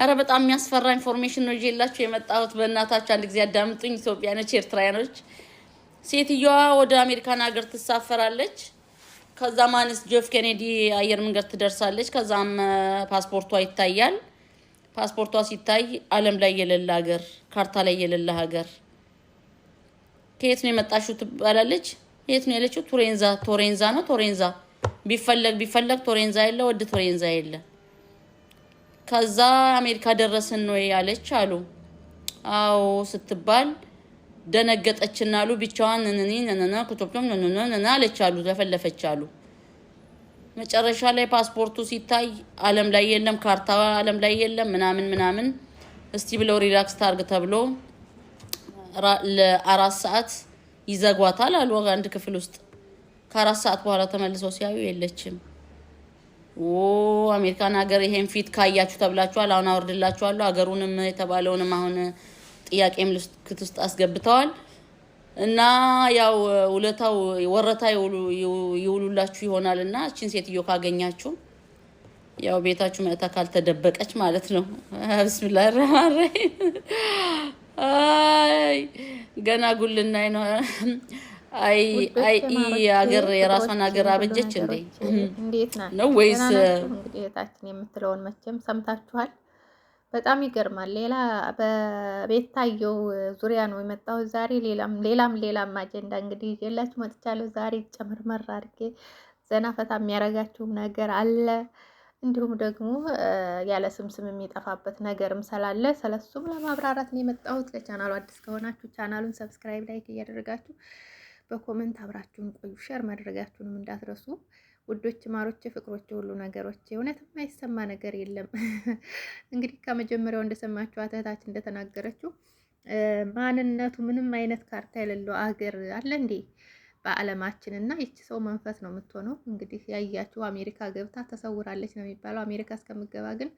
አረ በጣም የሚያስፈራ ኢንፎርሜሽን ነው ይዤላችሁ የመጣሁት። በእናታችሁ አንድ ጊዜ አዳምጡኝ። ኢትዮጵያኖች፣ ኤርትራውያኖች፣ ሴትዮዋ ወደ አሜሪካን ሀገር ትሳፈራለች። ከዛ ማንስ ጆፍ ኬኔዲ አየር መንገድ ትደርሳለች። ከዛም ፓስፖርቷ ይታያል። ፓስፖርቷ ሲታይ ዓለም ላይ የሌለ ሀገር፣ ካርታ ላይ የሌለ ሀገር። ከየት ነው የመጣሽው ትባላለች። የት ነው ያለችው? ቶሬንዛ ነው። ቶሬንዛ ቢፈለግ ቶሬንዛ የለ፣ ወደ ቶሬንዛ የለ። ከዛ አሜሪካ ደረስን ነው ያለች አሉ። አዎ ስትባል ደነገጠችና አሉ ብቻዋን ነነና ኩቶፕቶም ነነና አለች አሉ። ለፈለፈች አሉ። መጨረሻ ላይ ፓስፖርቱ ሲታይ ዓለም ላይ የለም፣ ካርታ ዓለም ላይ የለም፣ ምናምን እስቲ ብለው ሪላክስ ታርግ ተብሎ ለ4 ሰዓት ይዘጓታል አሉ አንድ ክፍል ውስጥ። ከ4 ሰዓት በኋላ ተመልሰው ሲያዩ የለችም። አሜሪካን ሀገር ይሄን ፊት ካያችሁ ተብላችኋል። አሁን አወርድላችኋለሁ። ሀገሩንም የተባለውንም አሁን ጥያቄ ምልክት ውስጥ አስገብተዋል። እና ያው ውለታው ወረታ ይውሉላችሁ ይሆናልና እቺን ሴትዮ ካገኛችሁ ያው ቤታችሁ መጣ ካልተደበቀች ማለት ነው። ብስሚላህ ረህማን ረሂም። አይ ገና ጉልናይ ነው። አይ ሀገር የራሷን ሀገር አበጀች እንዴ? እንዴት ነው ወይስ እንግዲህ እታችን የምትለውን መቼም ሰምታችኋል። በጣም ይገርማል። ሌላ በቤታየው ዙሪያ ነው የመጣው ዛሬ። ሌላም አጀንዳ እንግዲህ ይዤላችሁ መጥቻለሁ ዛሬ። ጨመርመር አድርጌ ዘና ፈታ የሚያረጋችሁ ነገር አለ። እንዲሁም ደግሞ ያለ ስም የሚጠፋበት ነገርም ስላለ ስለሱም ለማብራራት ነው የመጣሁት። ለቻናሉ አዲስ ከሆናችሁ ቻናሉን ሰብስክራይብ፣ ላይክ እያደረጋችሁ በኮሜንት አብራችሁን ቆዩ። ሼር ማድረጋችሁንም እንዳትረሱ ውዶች፣ ማሮች፣ ፍቅሮች፣ ሁሉ ነገሮች። እውነት የማይሰማ ነገር የለም። እንግዲህ ከመጀመሪያው እንደሰማችኋት እህታችን እንደተናገረችው ማንነቱ ምንም አይነት ካርታ የሌለው አገር አለ እንዴ በዓለማችን? እና ይቺ ሰው መንፈስ ነው የምትሆነው። እንግዲህ ያያችሁ አሜሪካ ገብታ ተሰውራለች ነው የሚባለው። አሜሪካ እስከምገባ ግን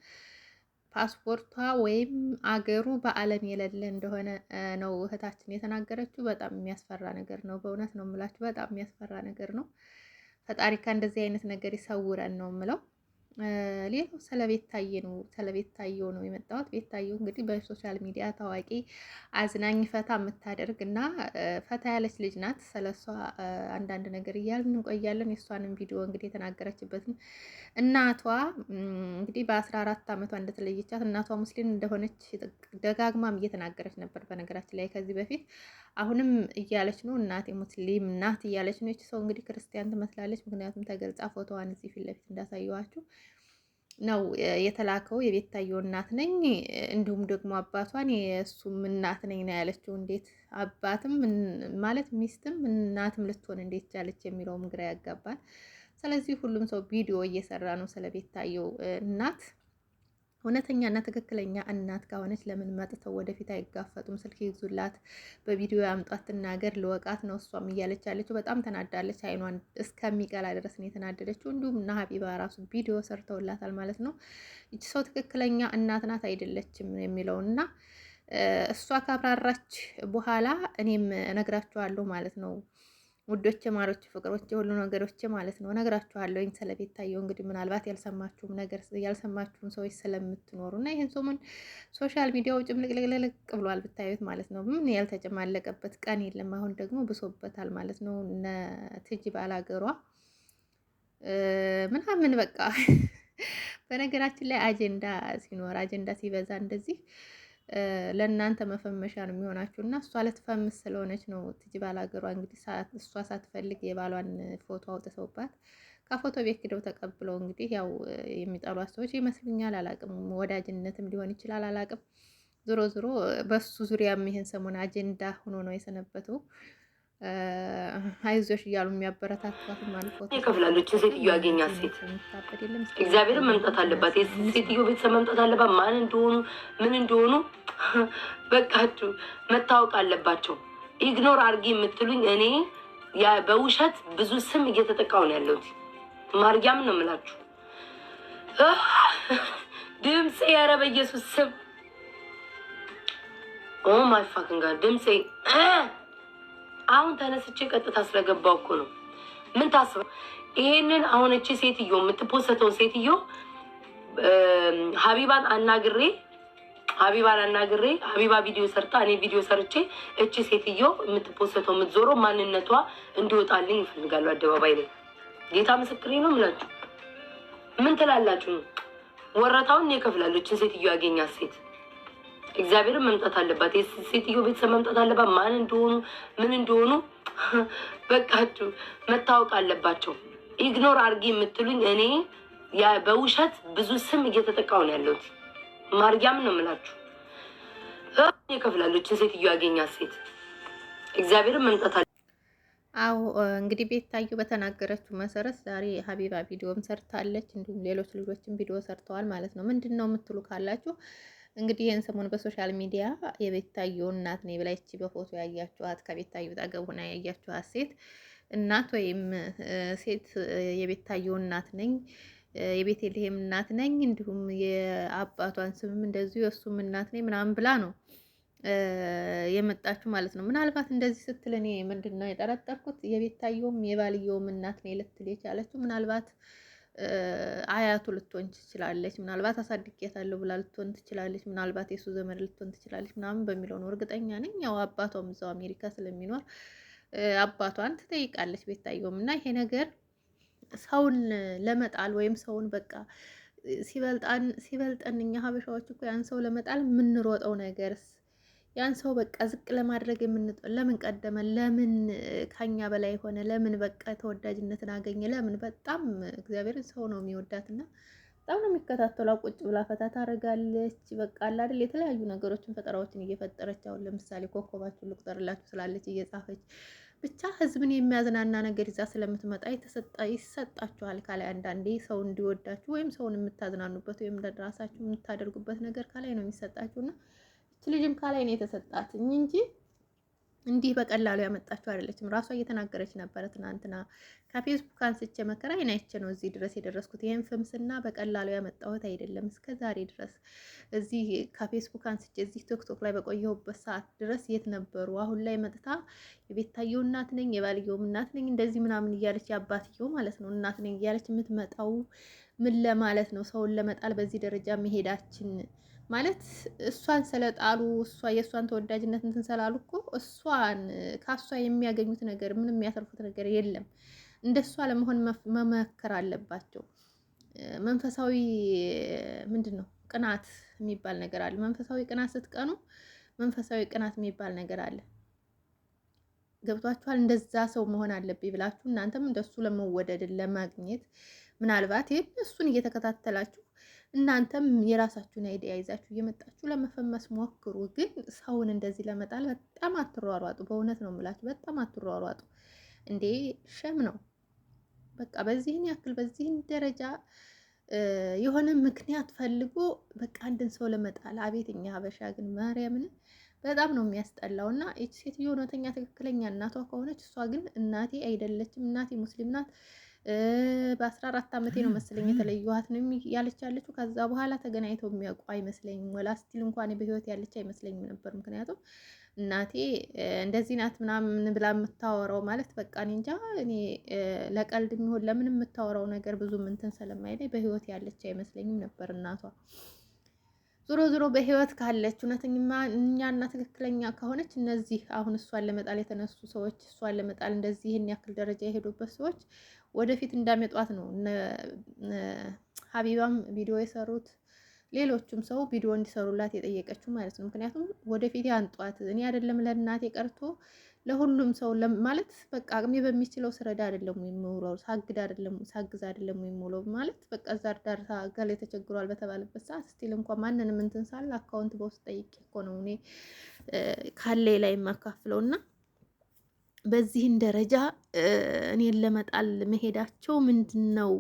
ፓስፖርቷ ወይም አገሩ በዓለም የሌለ እንደሆነ ነው እህታችን የተናገረችው። በጣም የሚያስፈራ ነገር ነው። በእውነት ነው የምላችሁ፣ በጣም የሚያስፈራ ነገር ነው። ፈጣሪ ከእንደዚህ አይነት ነገር ይሰውረን ነው የምለው። ሌላው ስለ ቤታየው ነው የመጣሁት። ቤታየው እንግዲህ በሶሻል ሚዲያ ታዋቂ፣ አዝናኝ፣ ፈታ የምታደርግ እና ፈታ ያለች ልጅ ናት። ስለሷ አንዳንድ ነገር እያልን እንቆያለን። የእሷንም ቪዲዮ እንግዲህ የተናገረችበትን እናቷ እንግዲህ በ14 ዓመቷ እንደተለየቻት፣ እናቷ ሙስሊም እንደሆነች ደጋግማም እየተናገረች ነበር። በነገራችን ላይ ከዚህ በፊት አሁንም እያለች ነው እናቴ ሙስሊም ናት እያለች ነው። እቺ ሰው እንግዲህ ክርስቲያን ትመስላለች። ምክንያቱም ተገልጻ ፎቶዋን እዚህ ፊት ለፊት እንዳሳየዋችሁ ነው የተላከው። የቤታየው እናት ነኝ እንዲሁም ደግሞ አባቷን የእሱም እናት ነኝ ነው ያለችው። እንዴት አባትም ማለት ሚስትም እናትም ልትሆን እንዴት ቻለች የሚለውም ግራ ያጋባል። ስለዚህ ሁሉም ሰው ቪዲዮ እየሰራ ነው ስለ ቤታየው እናት። እውነተኛና ትክክለኛ እናት ከሆነች ለምን መጥተው ወደፊት አይጋፈጡም? ስልክ ይዙላት፣ በቪዲዮ ያምጧት፣ ትናገር፣ ልወቃት ነው እሷም እያለች ያለችው። በጣም ተናዳለች። አይኗን እስከሚቀላ ድረስ ነው የተናደደችው። እንዲሁም እና ሀቢባ ራሱ ቪዲዮ ሰርተውላታል ማለት ነው። ይቺ ሰው ትክክለኛ እናት ናት አይደለችም የሚለውና እሷ ካብራራች በኋላ እኔም እነግራችኋለሁ ማለት ነው። ውዶች፣ ማሮች፣ ፍቅሮች፣ ሁሉ ነገሮች ማለት ነው እነግራችኋለሁ። ስለ ቤታየው እንግዲህ ምናልባት ያልሰማችሁም ሰዎች ስለምትኖሩ እና ይህን ሰሞን ሶሻል ሚዲያው ጭምልቅልቅልቅ ብሏል ብታዩት ማለት ነው። ምን ያልተጨማለቀበት ቀን የለም። አሁን ደግሞ ብሶበታል ማለት ነው። እነ ትጂ ባላገሯ ምናምን በቃ በነገራችን ላይ አጀንዳ ሲበዛ እንደዚህ ለእናንተ መፈመሻ ነው የሚሆናችሁ። እና እሷ ልትፈምስ ስለሆነች ነው ትጂ ባላገሯ እንግዲህ እሷ ሳትፈልግ የባሏን ፎቶ አውጥተውባት ከፎቶ ቤት ሄደው ተቀብለው እንግዲህ ያው የሚጠሏት ሰዎች ይመስሉኛል። አላቅም፣ ወዳጅነትም ሊሆን ይችላል አላቅም። ዞሮ በሱ ዙሪያም ይሄን ሰሞን አጀንዳ ሆኖ ነው የሰነበተው። አይዞሽ እያሉ የሚያበረታቷት ማለት ነው። ይከፍላሉች ሴትዮ ያገኛት ሴት እግዚአብሔርን መምጣት አለባት። ሴትዮ ቤተሰብ መምጣት አለባት። ማን እንደሆኑ ምን እንደሆኑ በቃችሁ መታወቅ አለባቸው። ኢግኖር አርጊ የምትሉኝ እኔ በውሸት ብዙ ስም እየተጠቃሁ ነው ያለሁት። ማርያም ነው የምላችሁ። ድምፄ ኧረ በኢየሱስ ስም ኦ ማይ ፋኪንግ ጋድ ድምፄ አሁን ተነስቼ ቀጥታ ስለገባው እኮ ነው። ምን ታስበው ይሄንን አሁን እቺ ሴትዮ የምትፖሰተው ሴትዮ ሀቢባን አናግሬ ሀቢባን አናግሬ ሀቢባ ቪዲዮ ሰርታ እኔ ቪዲዮ ሰርቼ እቺ ሴትዮ የምትፖሰተው የምትዞረው ማንነቷ እንዲወጣልኝ ይፈልጋሉ አደባባይ ላይ። ጌታ ምስክሬ ነው የምላችሁ። ምን ትላላችሁ? ወረታውን እከፍላለሁ። እችን ሴትዮ ያገኛት ሴት እግዚአብሔርን መምጣት አለባት። ሴትዮ ቤተሰብ መምጣት አለባት። ማን እንደሆኑ ምን እንደሆኑ በቃችሁ መታወቅ አለባቸው። ኢግኖር አርጊ የምትሉኝ እኔ በውሸት ብዙ ስም እየተጠቃሁ ነው ያለሁት። ማርያም ነው የምላችሁ። እከፍላለሁ። እችን ሴትዮ ያገኛት ሴት እግዚአብሔርን መምጣት አዎ እንግዲህ ቤታዩ በተናገረችው መሰረት ዛሬ ሀቢባ ቪዲዮም ሰርታለች። እንዲሁም ሌሎች ልጆችም ቪዲዮ ሰርተዋል ማለት ነው። ምንድን ነው የምትሉ ካላችሁ እንግዲህ ይህን ሰሞን በሶሻል ሚዲያ የቤታዩ እናት ነኝ ብላ ይቺ በፎቶ ያያችኋት ከቤታዩ አጠገብ ሆና ያያችኋት ሴት እናት ወይም ሴት የቤታዩ እናት ነኝ የቤተልሔም እናት ነኝ እንዲሁም የአባቷን ስምም እንደዚሁ የእሱም እናት ነኝ ምናምን ብላ ነው የመጣችሁ ማለት ነው። ምናልባት እንደዚህ ስትል እኔ ምንድን ነው የጠረጠርኩት የቤታየውም የባልየውም እናት ነኝ ልትል የቻለችው ምናልባት አያቱ ልትሆን ትችላለች፣ ምናልባት አሳድጌያታለሁ ብላ ልትሆን ትችላለች፣ ምናልባት የሱ ዘመድ ልትሆን ትችላለች ምናምን በሚለው ነው እርግጠኛ ነኝ። ያው አባቷም እዛው አሜሪካ ስለሚኖር አባቷን ትጠይቃለች ቤታየውም። እና ይሄ ነገር ሰውን ለመጣል ወይም ሰውን በቃ ሲበልጠን እኛ ሀበሻዎች እኮ ያን ሰው ለመጣል የምንሮጠው ነገርስ ያን ሰው በቃ ዝቅ ለማድረግ ለምን ቀደመ? ለምን ከኛ በላይ ሆነ? ለምን በቃ ተወዳጅነትን አገኘ? ለምን በጣም እግዚአብሔርን ሰው ነው የሚወዳትና በጣም ነው የሚከታተሉ። ቁጭ ብላ ፈታ ታደርጋለች። በቃ አለ አይደል የተለያዩ ነገሮችን ፈጠራዎችን እየፈጠረች አሁን ለምሳሌ ኮከባችሁን ልቁጠርላችሁ ስላለች እየጻፈች ብቻ ህዝብን የሚያዝናና ነገር ይዛ ስለምትመጣ ይሰጣችኋል። ካላይ አንዳንዴ ሰው እንዲወዳችሁ ወይም ሰውን የምታዝናኑበት ወይም ለራሳችሁ የምታደርጉበት ነገር ካላይ ነው የሚሰጣችሁና ልጅም ካላይ ነው የተሰጣትኝ እንጂ እንዲህ በቀላሉ ያመጣችው አይደለችም። ራሷ እየተናገረች ነበረ ትናንትና ከፌስቡክ አንስቼ መከራ አይናይቼ ነው እዚህ ድረስ የደረስኩት። ይሄን ፍምስና በቀላሉ ያመጣሁት አይደለም። እስከ ዛሬ ድረስ እዚህ ከፌስቡክ አንስቼ እዚህ ቲክቶክ ላይ በቆየሁበት ሰዓት ድረስ የት ነበሩ? አሁን ላይ መጥታ የቤታየው እናት ነኝ የባልየውም እናት ነኝ እንደዚህ ምናምን እያለች የአባትየው ማለት ነው እናት ነኝ እያለች የምትመጣው ምን ለማለት ነው? ሰውን ለመጣል በዚህ ደረጃ መሄዳችን ማለት እሷን ስለጣሉ እሷ የእሷን ተወዳጅነት እንትን ስላሉ እኮ እሷን ከእሷ የሚያገኙት ነገር ምንም የሚያተርፉት ነገር የለም። እንደሷ ለመሆን መመከር አለባቸው። መንፈሳዊ ምንድን ነው ቅናት የሚባል ነገር አለ። መንፈሳዊ ቅናት ስትቀኑ መንፈሳዊ ቅናት የሚባል ነገር አለ። ገብቷችኋል? እንደዛ ሰው መሆን አለብኝ ብላችሁ እናንተም እንደሱ ለመወደድን ለማግኘት ምናልባት እሱን እየተከታተላችሁ እናንተም የራሳችሁን አይዲያ ይዛችሁ እየመጣችሁ ለመፈመስ ሞክሩ። ግን ሰውን እንደዚህ ለመጣል በጣም አትሯሯጡ። በእውነት ነው የምላችሁ፣ በጣም አትሯሯጡ። እንዴ ሸም ነው በቃ በዚህን ያክል በዚህን ደረጃ የሆነ ምክንያት ፈልጎ በቃ አንድን ሰው ለመጣል። አቤት እኛ ሀበሻ ግን ማርያምን በጣም ነው የሚያስጠላው። እና ይቺ ሴትዮ እውነተኛ ትክክለኛ እናቷ ከሆነች እሷ ግን እናቴ አይደለችም እናቴ ሙስሊም ናት በ14 ዓመቴ ነው መሰለኝ የተለየኋት ነው ያለች ያለችው። ከዛ በኋላ ተገናኝተው የሚያውቁ አይመስለኝም። ወላ ስቲል እንኳን በህይወት ያለች አይመስለኝም ነበር። ምክንያቱም እናቴ እንደዚህ ናት ምናምን ብላ የምታወራው ማለት በቃ እኔ እንጃ እኔ ለቀልድ የሚሆን ለምን የምታወራው ነገር ብዙ እንትን ስለማይለኝ በህይወት ያለች አይመስለኝም ነበር እናቷ። ዞሮ ዞሮ በህይወት ካለች እውነተኛ እኛና ትክክለኛ ከሆነች እነዚህ አሁን እሷን ለመጣል የተነሱ ሰዎች እሷን ለመጣል እንደዚህ ይህን ያክል ደረጃ የሄዱበት ሰዎች ወደፊት እንዳመጧት ነው ሀቢባም ቪዲዮ የሰሩት ሌሎቹም ሰው ቪዲዮ እንዲሰሩላት የጠየቀችው ማለት ነው። ምክንያቱም ወደፊት ያንጧት። እኔ አይደለም ለእናቴ ቀርቶ ለሁሉም ሰው ማለት በቃ አቅሜ በሚችለው ስረዳ አይደለም የሚውለው ሳግዝ አይደለም የሚውለው ማለት በቃ እዛ ዳርታ ገሌ ተቸግሯል በተባለበት ሰዓት ስቲል እንኳን ማንንም እንትን ሳለ አካውንት በውስጥ ጠይቄ እኮ ነው እኔ ካሌ ላይ የማካፍለውና በዚህን ደረጃ እኔን ለመጣል መሄዳቸው ምንድን ነው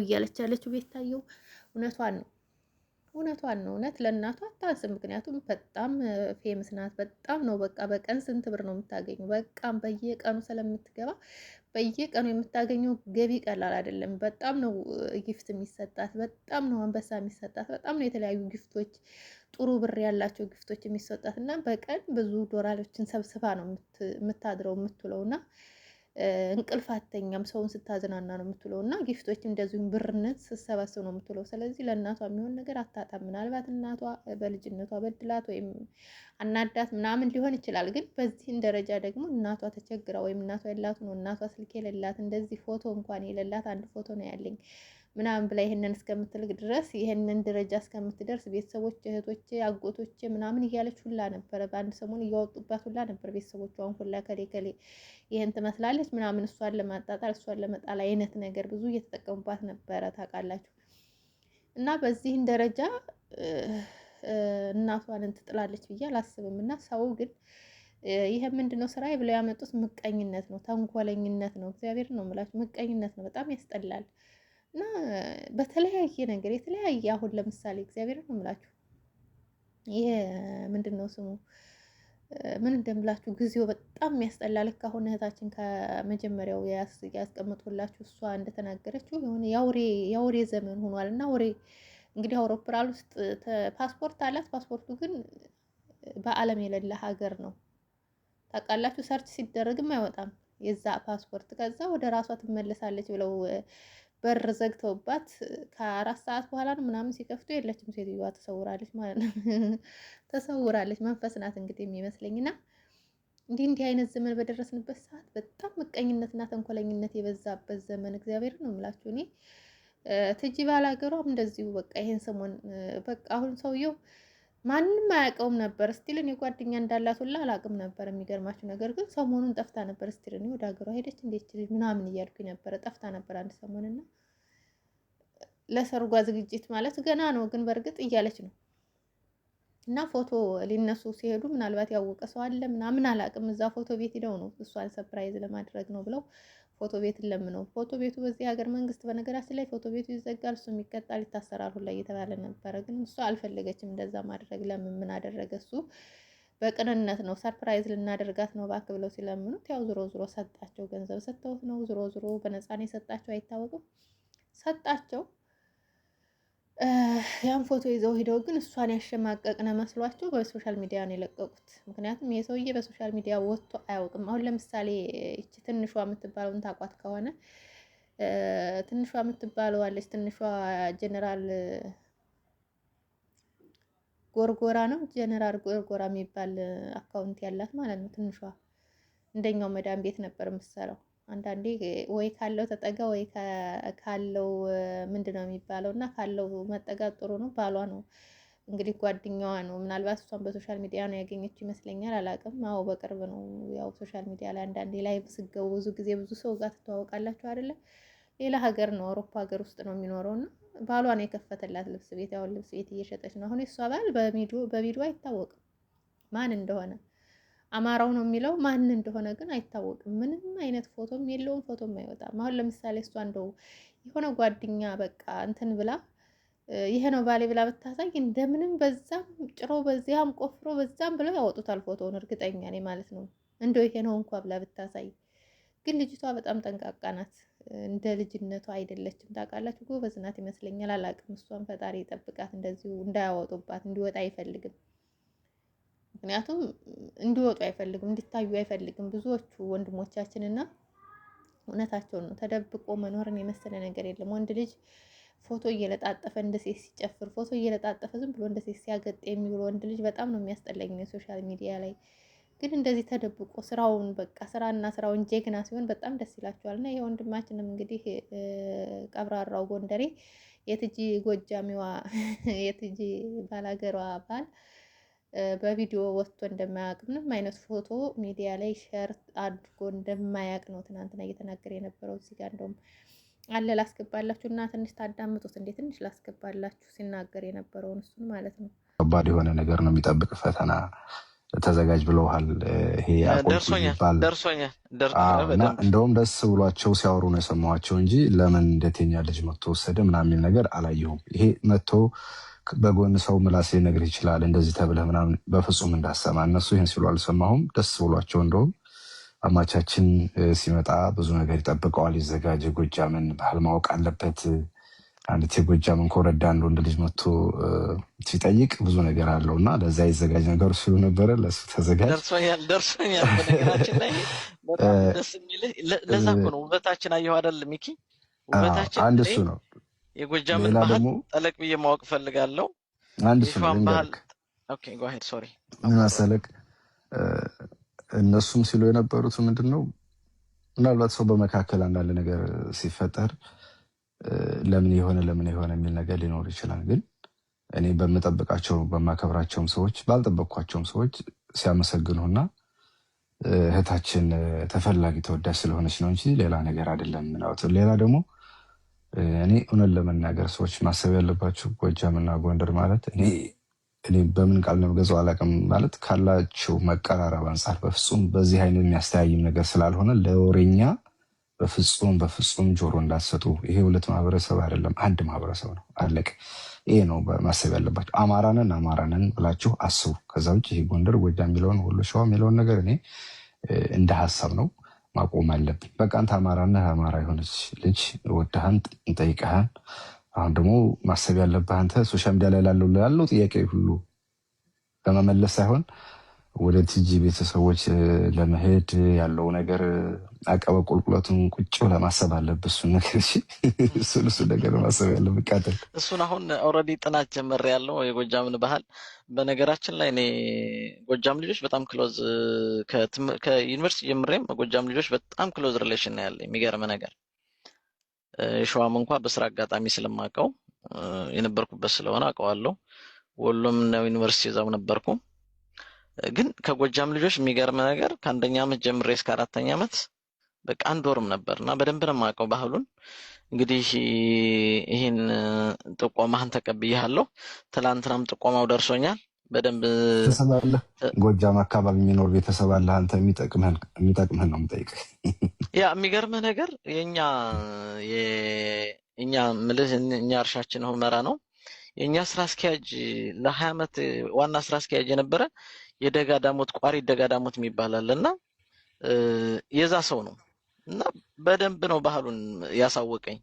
እያለች ያለችው ቤታየው እውነቷን ነው። እውነት ለእናቷ አታንስም። ምክንያቱም በጣም ፌምስ ናት። በጣም ነው በቃ በቀን ስንት ብር ነው የምታገኘው? በቃም በየቀኑ ስለምትገባ በየቀኑ የምታገኘው ገቢ ቀላል አይደለም። በጣም ነው ጊፍት የሚሰጣት፣ በጣም ነው አንበሳ የሚሰጣት፣ በጣም ነው የተለያዩ ጊፍቶች ጥሩ ብር ያላቸው ጊፍቶች የሚሰጣት እና በቀን ብዙ ዶላሮችን ሰብስባ ነው የምታድረው የምትውለው እና እንቅልፍ አተኛም ሰውን ስታዝናና ነው የምትውለው እና ጊፍቶችም እንደዚሁም ብርነት ስትሰበስብ ነው የምትውለው። ስለዚህ ለእናቷ የሚሆን ነገር አታጣም። ምናልባት እናቷ በልጅነቷ በድላት ወይም አናዳት ምናምን ሊሆን ይችላል። ግን በዚህን ደረጃ ደግሞ እናቷ ተቸግራ ወይም እናቷ የላት ነው እናቷ ስልክ የሌላት እንደዚህ ፎቶ እንኳን የሌላት አንድ ፎቶ ነው ያለኝ ምናምን ብላ ይሄንን እስከምትልቅ ድረስ ይሄንን ደረጃ እስከምትደርስ ቤተሰቦች እህቶቼ አጎቶቼ ምናምን እያለች ሁላ ነበረ። በአንድ ሰሞን እያወጡባት ሁላ ነበር ቤተሰቦቿ አሁን ሁላ ከሌ ከሌ ይሄን ትመስላለች ምናምን እሷን ለማጣጣል እሷን ለመጣል አይነት ነገር ብዙ እየተጠቀሙባት ነበረ ታውቃላችሁ። እና በዚህን ደረጃ እናቷን ትጥላለች ብዬ አላስብም። እና ሰው ግን ይሄ ምንድነው ስራዬ ብለው ያመጡት ምቀኝነት ነው፣ ተንኮለኝነት ነው። እግዚአብሔር ነው የምላችሁ ምቀኝነት ነው። በጣም ያስጠላል። እና በተለያየ ነገር የተለያየ አሁን ለምሳሌ እግዚአብሔር ነው የምላችሁ ይሄ ምንድነው ስሙ ምን እንደምላችሁ ጊዜው በጣም የሚያስጠላ። ልክ አሁን እህታችን ከመጀመሪያው ያስቀምጡላችሁ እሷ እንደተናገረችው የሆነ የአውሬ ዘመን ሆኗል። እና አውሬ እንግዲህ አውሮፕላን ውስጥ ፓስፖርት አላት። ፓስፖርቱ ግን በዓለም የሌለ ሀገር ነው ታውቃላችሁ። ሰርች ሲደረግም አይወጣም የዛ ፓስፖርት። ከዛ ወደ ራሷ ትመለሳለች ብለው በር ዘግተውባት ከ4 ሰዓት በኋላ ነው ምናምን ሲከፍቱ የለችም ሴትዮዋ ተሰውራለች ማለት ነው። ተሰውራለች። መንፈስ ናት እንግዲህ የሚመስለኝና እንዲህ አይነት ዘመን በደረስንበት ሰዓት በጣም ምቀኝነትና ተንኮለኝነት የበዛበት ዘመን እግዚአብሔር ነው የምላችሁ። እኔ ትጂ ባላገሯም እንደዚሁ በቃ ይሄን ሰሞን በቃ አሁን ሰውየው ማንም አያውቀውም ነበር። ስቲልን የጓደኛ እንዳላት ሁላ አላውቅም ነበር። የሚገርማችሁ ነገር ግን ሰሞኑን ጠፍታ ነበር። ስቲልን ወደ ሀገሯ ሄደች እንዴት ምናምን እያልኩኝ ነበረ። ጠፍታ ነበር አንድ ሰሞንና ለሰርጓ ዝግጅት ማለት ገና ነው ግን በእርግጥ እያለች ነው። እና ፎቶ ሊነሱ ሲሄዱ ምናልባት ያወቀ ሰው አለ ምናምን አላውቅም። እዛ ፎቶ ቤት ሄደው ነው እሷን ሰርፕራይዝ ለማድረግ ነው ብለው ፎቶ ቤት ለምነው። ፎቶ ቤቱ በዚህ ሀገር መንግስት በነገራችን ላይ ፎቶ ቤቱ ይዘጋል፣ እሱ የሚቀጣል፣ ይታሰራል ሁላ እየተባለ ነበረ። ግን እሷ አልፈለገችም እንደዛ ማድረግ። ለምን ምን አደረገ እሱ? በቅንነት ነው ሰርፕራይዝ ልናደርጋት ነው ባክ ብለው ሲለምኑት ያው ዞሮ ዞሮ ሰጣቸው። ገንዘብ ሰጥተውት ነው ዞሮ ዞሮ በነፃ ነው የሰጣቸው አይታወቅም። ሰጣቸው። ያን ፎቶ ይዘው ሄደው ግን እሷን ያሸማቀቅነ መስሏቸው በሶሻል ሚዲያ ነው የለቀቁት። ምክንያቱም የሰውዬ በሶሻል ሚዲያ ወጥቶ አያውቅም። አሁን ለምሳሌ እቺ ትንሿ የምትባለውን ታቋት ከሆነ ትንሿ የምትባለው አለች። ትንሿ ጀነራል ጎርጎራ ነው ጀነራል ጎርጎራ የሚባል አካውንት ያላት ማለት ነው። ትንሿ እንደኛው መዳም ቤት ነበር የምትሰራው። አንዳንዴ ወይ ካለው ተጠጋ ወይ ካለው ምንድነው የሚባለው እና ካለው መጠጋት ጥሩ ነው። ባሏ ነው እንግዲህ ጓደኛዋ ነው። ምናልባት እሷን በሶሻል ሚዲያ ነው ያገኘችው ይመስለኛል፣ አላውቅም። አዎ በቅርብ ነው ያው ሶሻል ሚዲያ ላይ አንዳንዴ ላይቭ ስገቡ ብዙ ጊዜ ብዙ ሰው ጋር ትተዋወቃላችሁ አይደለ? ሌላ ሀገር ነው አውሮፓ ሀገር ውስጥ ነው የሚኖረው እና ባሏ ነው የከፈተላት ልብስ ቤት። ያው ልብስ ቤት እየሸጠች ነው አሁን። የሷ ባል በቪዲዮ አይታወቅም ማን እንደሆነ። አማራው ነው የሚለው ማን እንደሆነ ግን አይታወቅም። ምንም አይነት ፎቶም የለውም፣ ፎቶም አይወጣም። አሁን ለምሳሌ እሷ እንደው የሆነ ጓደኛ በቃ እንትን ብላ ይሄ ነው ባሌ ብላ ብታሳይ እንደምንም በዛም ጭሮ በዚያም ቆፍሮ በዛም ብለው ያወጡታል ፎቶውን፣ እርግጠኛ ነኝ ማለት ነው። እንደው ይሄ ነው እንኳ ብላ ብታሳይ። ግን ልጅቷ በጣም ጠንቃቃ ናት። እንደ ልጅነቷ አይደለችም ታውቃላችሁ። ጎበዝ ናት ይመስለኛል፣ አላውቅም። እሷን ፈጣሪ ይጠብቃት፣ እንደዚሁ እንዳያወጡባት። እንዲወጣ አይፈልግም። ምክንያቱም እንዲወጡ አይፈልግም፣ እንዲታዩ አይፈልግም ብዙዎቹ ወንድሞቻችንና እውነታቸውን ነው። ተደብቆ መኖርን የመሰለ ነገር የለም። ወንድ ልጅ ፎቶ እየለጣጠፈ እንደ ሴት ሲጨፍር፣ ፎቶ እየለጣጠፈ ዝም ብሎ እንደ ሴት ሲያገጥ የሚውል ወንድ ልጅ በጣም ነው የሚያስጠላኝ ሶሻል ሚዲያ ላይ። ግን እንደዚህ ተደብቆ ስራውን በቃ ስራና ስራውን ጀግና ሲሆን በጣም ደስ ይላቸዋል። እና ይሄ ወንድማችንም እንግዲህ ቀብራራው ጎንደሬ የትጂ ጎጃሚዋ የትጂ ባላገሯ ባል በቪዲዮ ወጥቶ እንደማያውቅ ምንም አይነት ፎቶ ሚዲያ ላይ ሸር አድርጎ እንደማያውቅ ነው ትናንትና እየተናገረ የነበረው። እዚህ ጋር እንደውም አለ ላስገባላችሁ እና ትንሽ ታዳምጡት። እንዴ ትንሽ ላስገባላችሁ ሲናገር የነበረውን እሱን ማለት ነው። ከባድ የሆነ ነገር ነው የሚጠብቅ ፈተና ተዘጋጅ ብለውሃል። ይሄ ደርሶኛል። እንደውም ደስ ብሏቸው ሲያወሩ ነው የሰማኋቸው እንጂ ለምን እንደተኛ ልጅ መጥቶ ወሰደ ምናምን የሚል ነገር አላየሁም። ይሄ መጥቶ በጎን ሰው ምላሴ ነገር ይችላል እንደዚህ ተብለህ ምናምን በፍጹም እንዳሰማ እነሱ ይህን ሲሉ አልሰማሁም። ደስ ብሏቸው እንደውም አማቻችን ሲመጣ ብዙ ነገር ይጠብቀዋል፣ ይዘጋጅ፣ ጎጃምን ባህል ማወቅ አለበት አንድ የጎጃምን ኮረዳ አንድ ወንድ ልጅ መጥቶ ሲጠይቅ ብዙ ነገር አለው እና ለዛ ይዘጋጅ ነገሩ ሲሉ ነበረ። ለሱ ተዘጋጅ። ደርሶኛል። በነገራችን ላይ በጣም ደስ የሚልህ ለዛ እኮ ነው ውበታችን። አየሁ አይደል ሚኪ? ውበታችን አንድ እሱ ነው። የጎጃምን ባህል ጠለቅ ብዬ ማወቅ ፈልጋለሁ። አንድ እሱ ነው። ኦኬ ጎ አሄድ ሶሪ። ምን መሰለህ እነሱም ሲሉ የነበሩት ምንድነው ምናልባት ሰው በመካከል አንዳንድ ነገር ሲፈጠር ለምን የሆነ የሚል ነገር ሊኖር ይችላል። ግን እኔ በምጠብቃቸው በማከብራቸውም ሰዎች ባልጠበቅኳቸውም ሰዎች ሲያመሰግኑና እህታችን ተፈላጊ ተወዳጅ ስለሆነች ነው እንጂ ሌላ ነገር አይደለም። ሌላ ደግሞ እኔ እውነት ለመናገር ሰዎች ማሰብ ያለባቸው ጎጃምና ጎንደር ማለት እኔ በምን ቃል ነው ገዛው አላውቅም፣ ማለት ካላቸው መቀራረብ አንጻር በፍጹም በዚህ አይነት የሚያስተያይም ነገር ስላልሆነ ለወሬኛ በፍጹም ጆሮ እንዳትሰጡ። ይሄ ሁለት ማህበረሰብ አይደለም፣ አንድ ማህበረሰብ ነው። አለቀ። ይሄ ነው ማሰብ ያለባቸው። አማራነን ብላችሁ አስቡ። ከዛ ውጭ ይሄ ጎንደር ጎጃም የሚለውን ሁሉ ሸዋ የሚለውን ነገር እኔ እንደ ሀሳብ ነው ማቆም አለብን። በቃ አንተ አማራ የሆነች ልጅ ወድሃን እንጠይቀሃን። አሁን ደግሞ ማሰብ ያለብህ አንተ ሶሻል ሚዲያ ላይ ላለው ጥያቄ ሁሉ ለመመለስ ሳይሆን ወደ ቲጂ ቤተሰቦች ለመሄድ ያለው ነገር አቀበ ቁልቁለቱን ቁጭ ለማሰብ አለብህ። እሱን ነገር እሱ ነገር ማሰብ ያለብህ ቃተል እሱን አሁን ኦልሬዲ ጥናት ጀመር ያለው የጎጃምን ባህል። በነገራችን ላይ እኔ ጎጃም ልጆች በጣም ክሎዝ ከዩኒቨርሲቲ ጀምሬም ጎጃም ልጆች በጣም ክሎዝ ሪሌሽን ነው ያለኝ። የሚገርም ነገር ሸዋም እንኳን በስራ አጋጣሚ ስለማውቀው የነበርኩበት ስለሆነ አውቀዋለሁ። ወሎም ነው ዩኒቨርሲቲ እዛው ነበርኩ። ግን ከጎጃም ልጆች የሚገርም ነገር ከአንደኛ ዓመት ጀምሬ እስከ 4ኛ ዓመት በቃ አንድ ወርም ነበርና በደንብ ነው የማውቀው ባህሉን። እንግዲህ ይሄን ጥቆማህን ተቀብያለሁ። ትላንትናም ጥቆማው ደርሶኛል። በደንብ ተሰባለ ጎጃም አካባቢ የሚኖር ቤተሰብ አለ። አንተ የሚጠቅምህን ነው የምጠይቅህ። ያ የሚገርምህ ነገር የኛ እርሻችን ሁመራ ነው። የኛ ስራ አስኪያጅ ለ20 ዓመት ዋና ስራ አስኪያጅ የነበረ የደጋ ዳሞት ቋሪ ደጋ ዳሞት የሚባላል እና የዛ ሰው ነው እና በደንብ ነው ባህሉን ያሳወቀኝ።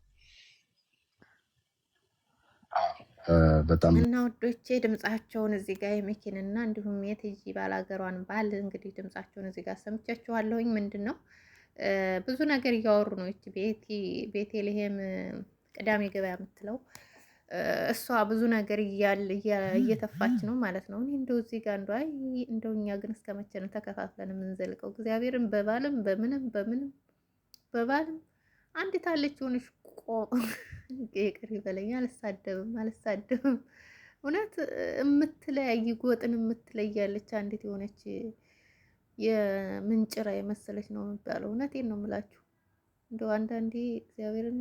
በጣም እና ወዶቼ ድምጻቸውን እዚህ ጋር የሚኪንና እንዲሁም የቲጂ ባላገሯን ባል እንግዲህ ድምጻቸውን እዚህ ጋር ሰምቻችኋለሁኝ። ምንድነው ብዙ ነገር እያወሩ ነው። እቺ ቤቴልሄም ቅዳሜ ገበያ የምትለው እሷ ብዙ ነገር እየተፋች ነው ማለት ነው። እኔ እንደው እዚህ ጋር እንደው እኛ ግን እስከመቼ ነው ተከፋፍለን የምንዘልቀው? እግዚአብሔርን በባልም በባልም አንዲት አለች ሆነሽ ይቅር ይበለኝ፣ አልሳደብም። እውነት የምትለያይ ጎጥን የምትለያለች አንዲት የሆነች የምንጭራ የመሰለች ነው የሚባለው። እውነቴን ነው የምላችሁ። እንደው አንዳንዴ እግዚአብሔርን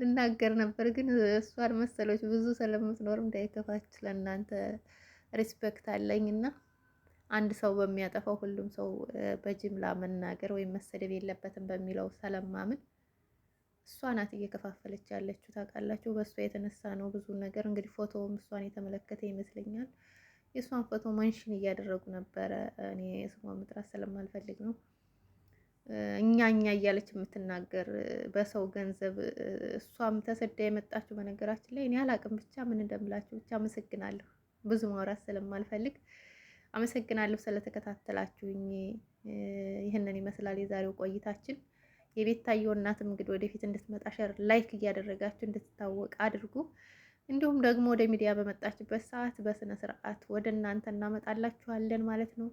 ልናገር ነበር ግን እሷን መሰሎች ብዙ ስለምትኖር እንዳይከፋችሁ ለእናንተ ሪስፔክት አለኝ እና አንድ ሰው በሚያጠፋው ሁሉም ሰው በጅምላ መናገር ወይም መሰደብ የለበትም በሚለው ሰለማምን እሷ ናት እየከፋፈለች ያለችው። ታውቃላችሁ፣ በእሷ የተነሳ ነው ብዙ ነገር። እንግዲህ ፎቶውም እሷን የተመለከተ ይመስለኛል። የእሷን ፎቶ መንሽን እያደረጉ ነበረ። እኔ ስሟን መጥራት ስለማልፈልግ ነው። እኛ እያለች የምትናገር በሰው ገንዘብ እሷም ተሰዳ የመጣችሁ። በነገራችን ላይ እኔ አላቅም፣ ብቻ ምን እንደምላችሁ ብቻ አመሰግናለሁ። ብዙ ማውራት ስለማልፈልግ አመሰግናለሁ ስለተከታተላችሁኝ። ይህንን ይመስላል የዛሬው ቆይታችን። የቤታየው እናትም እንግዲህ ወደፊት እንድትመጣ ሸር ላይክ እያደረጋችሁ እንድትታወቅ አድርጉ። እንዲሁም ደግሞ ወደ ሚዲያ በመጣችበት ሰዓት በስነ ስርዓት ወደ እናንተ እናመጣላችኋለን ማለት ነው።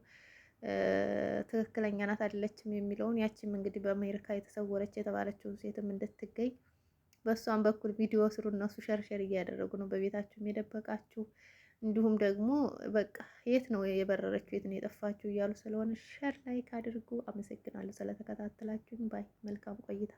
ትክክለኛ ናት አይደለችም የሚለውን ያቺም እንግዲህ በአሜሪካ የተሰወረች የተባለችውን ሴትም እንድትገኝ በእሷም በኩል ቪዲዮ ስሩ። እነሱ ሸርሸር እያደረጉ ነው፣ በቤታችሁም የደበቃችሁ እንዲሁም ደግሞ በቃ የት ነው የበረረችው የት ነው የጠፋችሁ እያሉ ስለሆነ ሸር ላይክ አድርጉ። አመሰግናለሁ ስለተከታተላችሁኝ። ባይ መልካም ቆይታ